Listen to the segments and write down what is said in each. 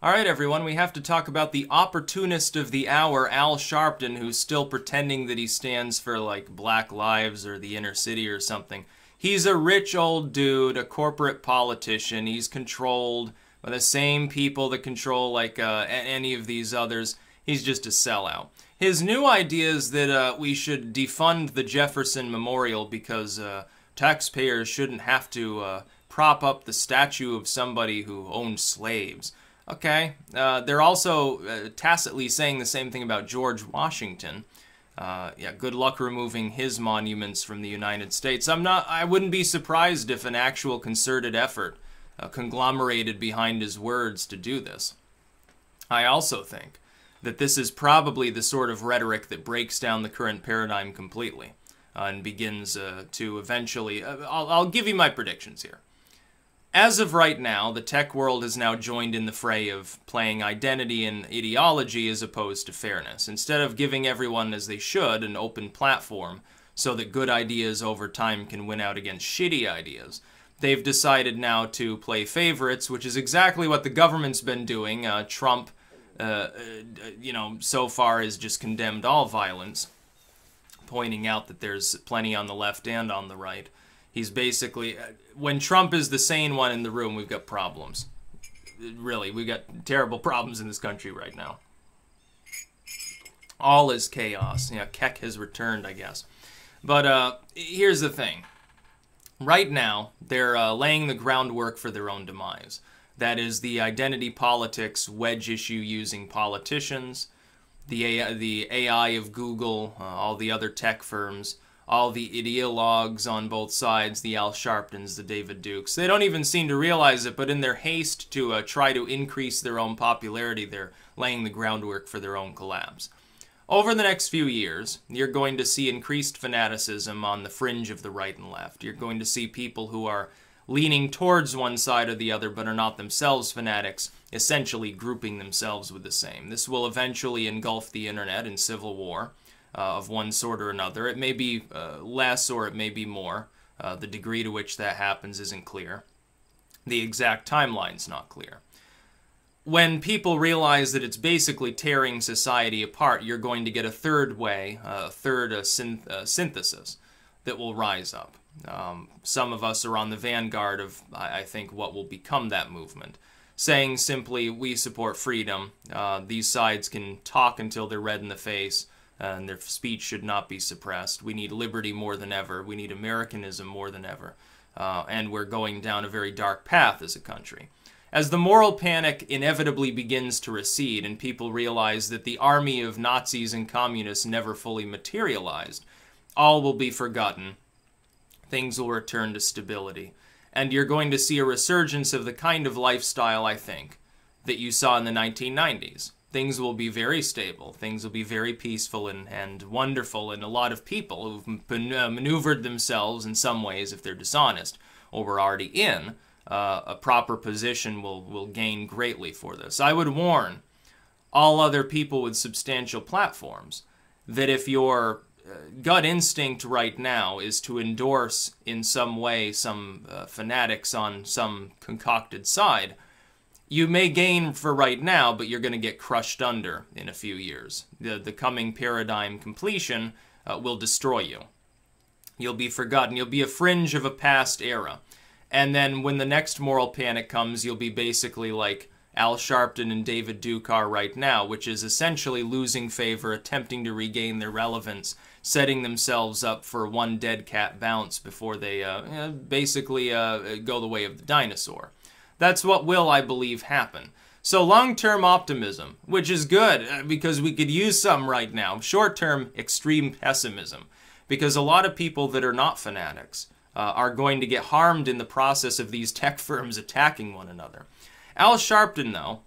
All right, everyone, we have to talk about the opportunist of the hour, Al Sharpton, who's still pretending that he stands for, like, Black Lives or the inner city or something. He's a rich old dude, a corporate politician. He's controlled by the same people that control, like, any of these others. He's just a sellout. His new idea is that we should defund the Jefferson Memorial because taxpayers shouldn't have to prop up the statue of somebody who owned slaves. Okay, they're also tacitly saying the same thing about George Washington. Yeah, good luck removing his monuments from the United States. I wouldn't be surprised if an actual concerted effort conglomerated behind his words to do this. I also think that this is probably the sort of rhetoric that breaks down the current paradigm completely and begins to eventually... I'll give you my predictions here. As of right now, the tech world has now joined in the fray of playing identity and ideology as opposed to fairness. Instead of giving everyone, as they should, an open platform so that good ideas over time can win out against shitty ideas, they've decided now to play favorites, which is exactly what the government's been doing. Trump, so far has just condemned all violence, pointing out that there's plenty on the left and on the right. He's basically, when Trump is the sane one in the room, we've got problems. Really, we've got terrible problems in this country right now. All is chaos. Yeah, Keck has returned, I guess. But here's the thing. Right now, they're laying the groundwork for their own demise. That is the identity politics, wedge issue using politicians, the AI of Google, all the other tech firms, all the ideologues on both sides, the Al Sharptons, the David Dukes. They don't even seem to realize it, but in their haste to try to increase their own popularity, they're laying the groundwork for their own collapse. Over the next few years, you're going to see increased fanaticism on the fringe of the right and left. You're going to see people who are leaning towards one side or the other but are not themselves fanatics, essentially grouping themselves with the same. This will eventually engulf the internet in civil war of one sort or another. It may be less or it may be more. The degree to which that happens isn't clear. The exact timeline's not clear. When people realize that it's basically tearing society apart, you're going to get a third way, a third synthesis that will rise up. Some of us are on the vanguard of, I think, what will become that movement. Saying simply, we support freedom. These sides can talk until they're red in the face, and their speech should not be suppressed. We need liberty more than ever. We need Americanism more than ever. And we're going down a very dark path as a country. As the moral panic inevitably begins to recede and people realize that the army of Nazis and communists never fully materialized, all will be forgotten. Things will return to stability. And you're going to see a resurgence of the kind of lifestyle, I think, that you saw in the 1990s. Things will be very stable. Things will be very peaceful and wonderful, and a lot of people who've maneuvered themselves in some ways, if they're dishonest, or were already in a proper position, will gain greatly for this. I would warn all other people with substantial platforms that if your gut instinct right now is to endorse in some way some fanatics on some concocted side, you may gain for right now, but you're going to get crushed under in a few years. The coming paradigm completion will destroy you. You'll be forgotten. You'll be a fringe of a past era. And then when the next moral panic comes, you'll be basically like Al Sharpton and David Duke are right now, which is essentially losing favor, attempting to regain their relevance, setting themselves up for one dead cat bounce before they basically go the way of the dinosaur. That's what will, I believe, happen. So long-term optimism, which is good because we could use some right now. Short-term extreme pessimism, because a lot of people that are not fanatics are going to get harmed in the process of these tech firms attacking one another. Al Sharpton, though,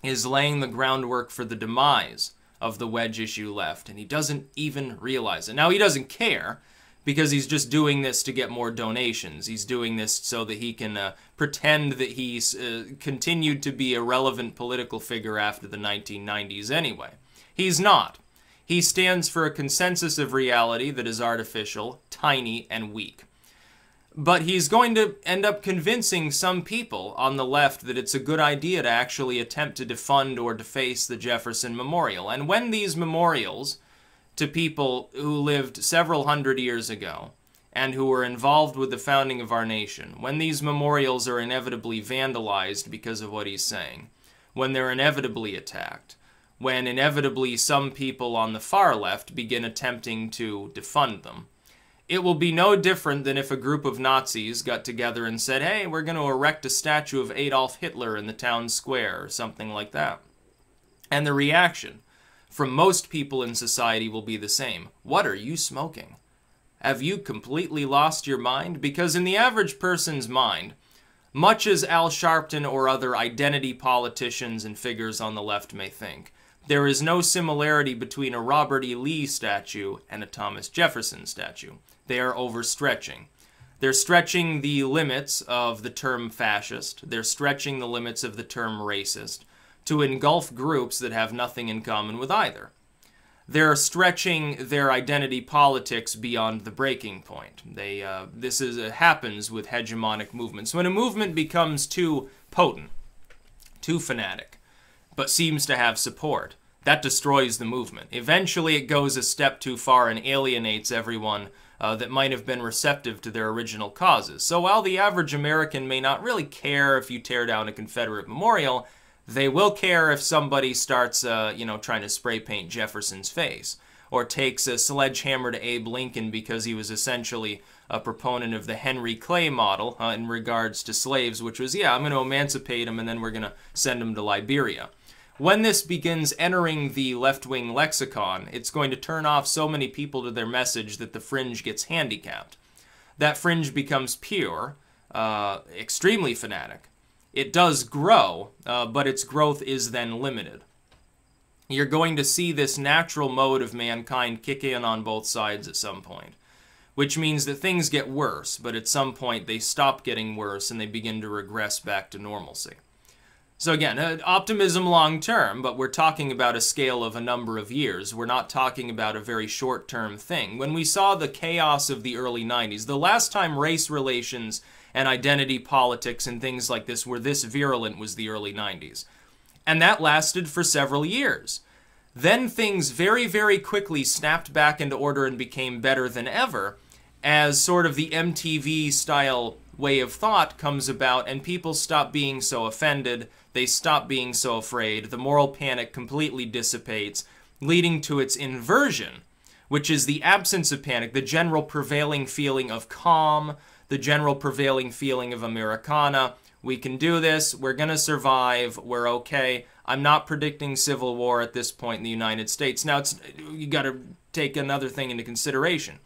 is laying the groundwork for the demise of the wedge issue left, and he doesn't even realize it. Now, he doesn't care, because he's just doing this to get more donations. He's doing this so that he can pretend that he's continued to be a relevant political figure after the 1990s anyway. He's not. He stands for a consensus of reality that is artificial, tiny, and weak. But he's going to end up convincing some people on the left that it's a good idea to actually attempt to defund or deface the Jefferson Memorial. And when these memorials to people who lived several hundred years ago and who were involved with the founding of our nation, when these memorials are inevitably vandalized because of what he's saying, when they're inevitably attacked, when inevitably some people on the far left begin attempting to defund them, it will be no different than if a group of Nazis got together and said, hey, we're going to erect a statue of Adolf Hitler in the town square, or something like that. And the reaction from most people in society will be the same. What are you smoking? Have you completely lost your mind? Because in the average person's mind, much as Al Sharpton or other identity politicians and figures on the left may think, there is no similarity between a Robert E. Lee statue and a Thomas Jefferson statue. They are overstretching. They're stretching the limits of the term fascist. They're stretching the limits of the term racist to engulf groups that have nothing in common with either. They're stretching their identity politics beyond the breaking point. This happens with hegemonic movements. When a movement becomes too potent, too fanatic, but seems to have support, that destroys the movement. Eventually it goes a step too far and alienates everyone that might have been receptive to their original causes. So while the average American may not really care if you tear down a Confederate memorial, they will care if somebody starts, trying to spray paint Jefferson's face, or takes a sledgehammer to Abe Lincoln because he was essentially a proponent of the Henry Clay model in regards to slaves, which was, I'm going to emancipate them and then we're going to send them to Liberia. When this begins entering the left-wing lexicon, it's going to turn off so many people to their message that the fringe gets handicapped. That fringe becomes pure, extremely fanatic. It does grow, but its growth is then limited. You're going to see this natural mode of mankind kick in on both sides at some point, which means that things get worse, but at some point they stop getting worse and they begin to regress back to normalcy. So again, optimism long term, but we're talking about a scale of a number of years. We're not talking about a very short-term thing. When we saw the chaos of the early 90s, the last time race relations and identity politics and things like this were this virulent was the early 90s. And that lasted for several years. Then things very, very quickly snapped back into order and became better than ever as sort of the MTV-style way of thought comes about and people stop being so offended, they stop being so afraid, the moral panic completely dissipates, leading to its inversion, which is the absence of panic, the general prevailing feeling of calm, the general prevailing feeling of Americana. We can do this, we're going to survive, we're okay. I'm not predicting civil war at this point in the United States. Now, you got to take another thing into consideration.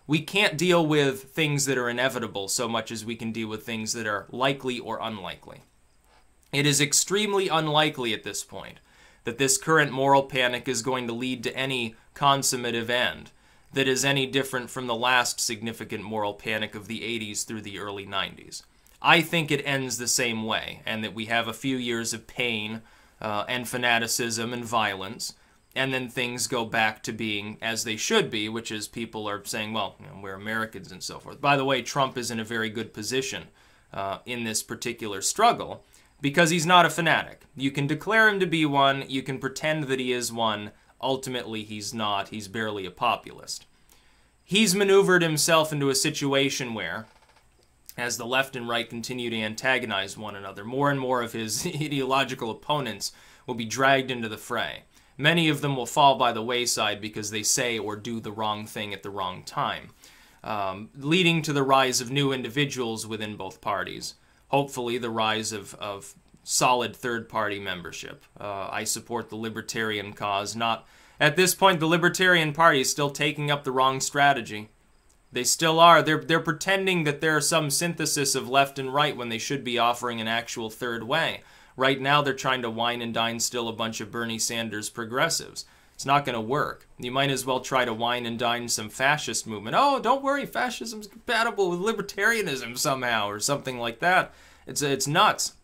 We can't deal with things that are inevitable so much as we can deal with things that are likely or unlikely. It is extremely unlikely at this point that this current moral panic is going to lead to any consummative end that is any different from the last significant moral panic of the 80s through the early 90s. I think it ends the same way, and that we have a few years of pain and fanaticism and violence, and then things go back to being as they should be, which is people are saying, well, we're Americans and so forth. By the way, Trump is in a very good position in this particular struggle because he's not a fanatic. You can declare him to be one, you can pretend that he is one, ultimately he's not, he's barely a populist. He's maneuvered himself into a situation where, as the left and right continue to antagonize one another, more and more of his ideological opponents will be dragged into the fray. Many of them will fall by the wayside because they say or do the wrong thing at the wrong time, leading to the rise of new individuals within both parties. Hopefully the rise of solid third-party membership. I support the libertarian cause. At this point, the Libertarian Party is still taking up the wrong strategy. They still are. They're pretending that there's some synthesis of left and right when they should be offering an actual third way. Right now, they're trying to wine and dine still a bunch of Bernie Sanders progressives. It's not going to work. You might as well try to wine and dine some fascist movement. Oh, don't worry, fascism's compatible with libertarianism somehow, or something like that. It's nuts.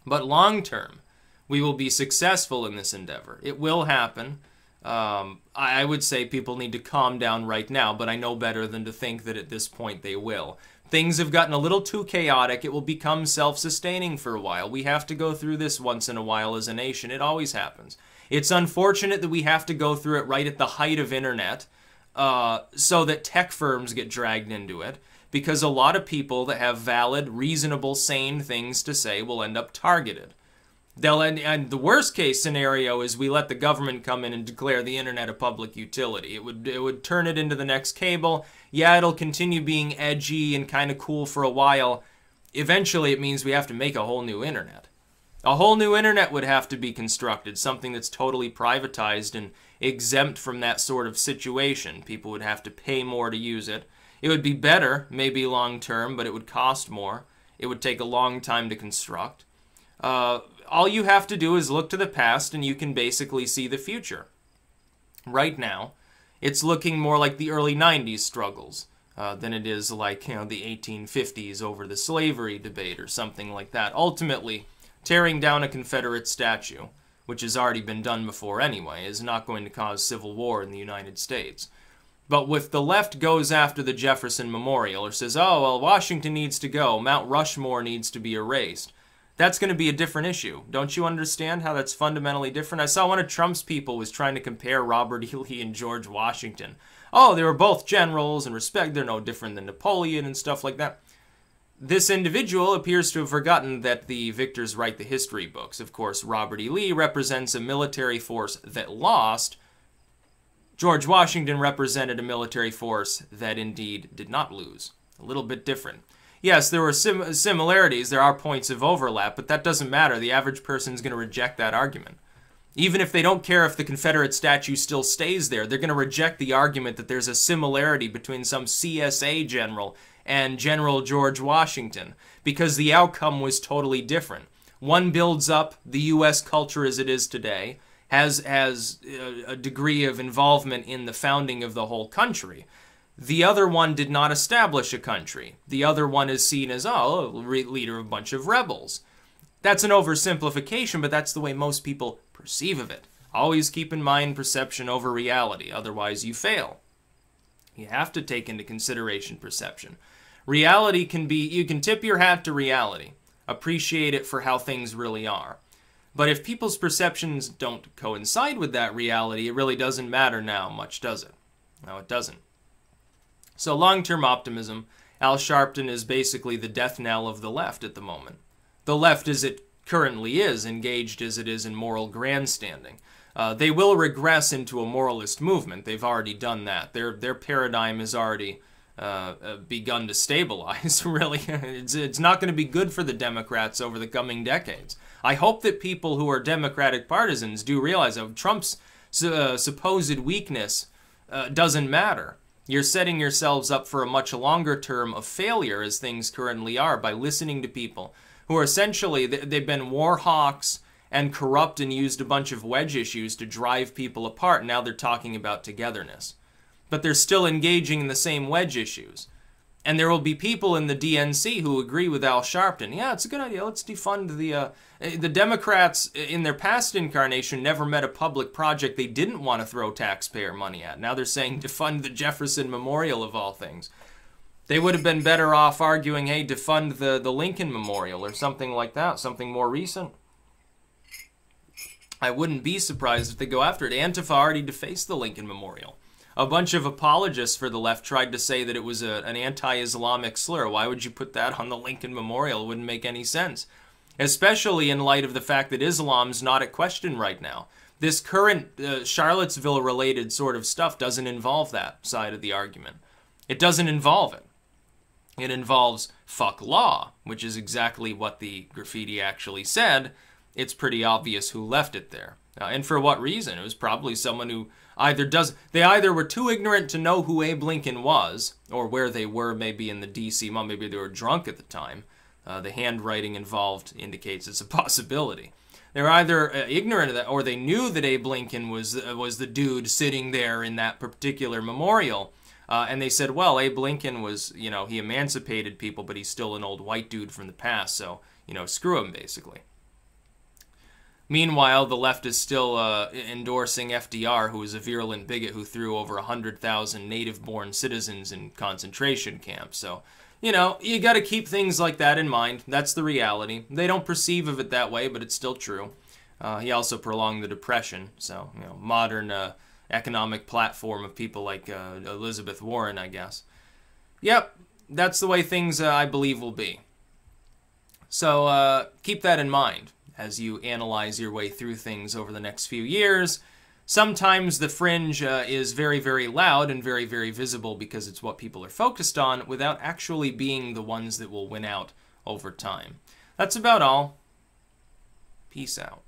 But long term, we will be successful in this endeavor. It will happen. I would say people need to calm down right now, but I know better than to think that at this point they will. Things have gotten a little too chaotic. It will become self-sustaining for a while. We have to go through this once in a while as a nation. It always happens. It's unfortunate that we have to go through it right at the height of internet, so that tech firms get dragged into it, because a lot of people that have valid, reasonable, sane things to say will end up targeted. And the worst case scenario is we let the government come in and declare the internet a public utility. It would turn it into the next cable. Yeah, it'll continue being edgy and kind of cool for a while. Eventually it means we have to make a whole new internet. A whole new internet would have to be constructed, something that's totally privatized and exempt from that sort of situation. People would have to pay more to use it. It would be better, maybe long term, but it would cost more. It would take a long time to construct. All you have to do is look to the past and you can basically see the future. Right now, it's looking more like the early 90s struggles than it is like, the 1850s over the slavery debate or something like that. Ultimately, tearing down a Confederate statue, which has already been done before anyway, is not going to cause civil war in the United States. But if the left goes after the Jefferson Memorial or says, oh, well, Washington needs to go, Mount Rushmore needs to be erased, that's going to be a different issue. Don't you understand how that's fundamentally different? I saw one of Trump's people was trying to compare Robert E. Lee and George Washington. Oh, they were both generals and they're no different than Napoleon and stuff like that. This individual appears to have forgotten that the victors write the history books. Of course, Robert E. Lee represents a military force that lost. George Washington represented a military force that indeed did not lose. A little bit different. Yes, there were similarities, there are points of overlap, but that doesn't matter. The average person is going to reject that argument. Even if they don't care if the Confederate statue still stays there, they're going to reject the argument that there's a similarity between some CSA general and General George Washington, because the outcome was totally different. One builds up the U.S. culture as it is today, has a degree of involvement in the founding of the whole country. The other one did not establish a country. The other one is seen as, oh, leader of a bunch of rebels. That's an oversimplification, but that's the way most people perceive of it. Always keep in mind perception over reality, otherwise you fail. You have to take into consideration perception. Reality can be, you can tip your hat to reality, appreciate it for how things really are. But if people's perceptions don't coincide with that reality, it really doesn't matter now much, does it? No, it doesn't. So long-term optimism, Al Sharpton is basically the death knell of the left at the moment. The left, as it currently is, engaged as it is in moral grandstanding. They will regress into a moralist movement. They've already done that. Their paradigm has already begun to stabilize, really. It's not going to be good for the Democrats over the coming decades. I hope that people who are Democratic partisans do realize that Trump's supposed weakness doesn't matter. You're setting yourselves up for a much longer term of failure as things currently are by listening to people who are essentially, they've been war hawks and corrupt and used a bunch of wedge issues to drive people apart. Now they're talking about togetherness. But they're still engaging in the same wedge issues. And there will be people in the DNC who agree with Al Sharpton. Yeah, it's a good idea. Let's defund the Democrats in their past incarnation never met a public project they didn't want to throw taxpayer money at. Now they're saying defund the Jefferson Memorial of all things. They would have been better off arguing, hey, defund the Lincoln Memorial or something like that, something more recent. I wouldn't be surprised if they go after it. Antifa already defaced the Lincoln Memorial. A bunch of apologists for the left tried to say that it was an anti-Islamic slur. Why would you put that on the Lincoln Memorial? It wouldn't make any sense. Especially in light of the fact that Islam's not at question right now. This current Charlottesville-related sort of stuff doesn't involve that side of the argument. It doesn't involve it. It involves fuck law, which is exactly what the graffiti actually said. It's pretty obvious who left it there. And for what reason? It was probably someone who they either were too ignorant to know who Abe Lincoln was, or where they were maybe in the D.C. mob, maybe they were drunk at the time. The handwriting involved indicates it's a possibility. They're either ignorant of that, or they knew that Abe Lincoln was the dude sitting there in that particular memorial, and they said, well, Abe Lincoln was, he emancipated people, but he's still an old white dude from the past, so, screw him, basically. Meanwhile, the left is still endorsing FDR, who was a virulent bigot who threw over 100,000 native-born citizens in concentration camps. So, you know, you got to keep things like that in mind. That's the reality. They don't perceive of it that way, but it's still true. He also prolonged the Depression, so, you know, modern economic platform of people like Elizabeth Warren, I guess. Yep, that's the way things, I believe, will be. So keep that in mind as you analyze your way through things over the next few years. Sometimes the fringe is very, very loud and very, very visible because it's what people are focused on without actually being the ones that will win out over time. That's about all. Peace out.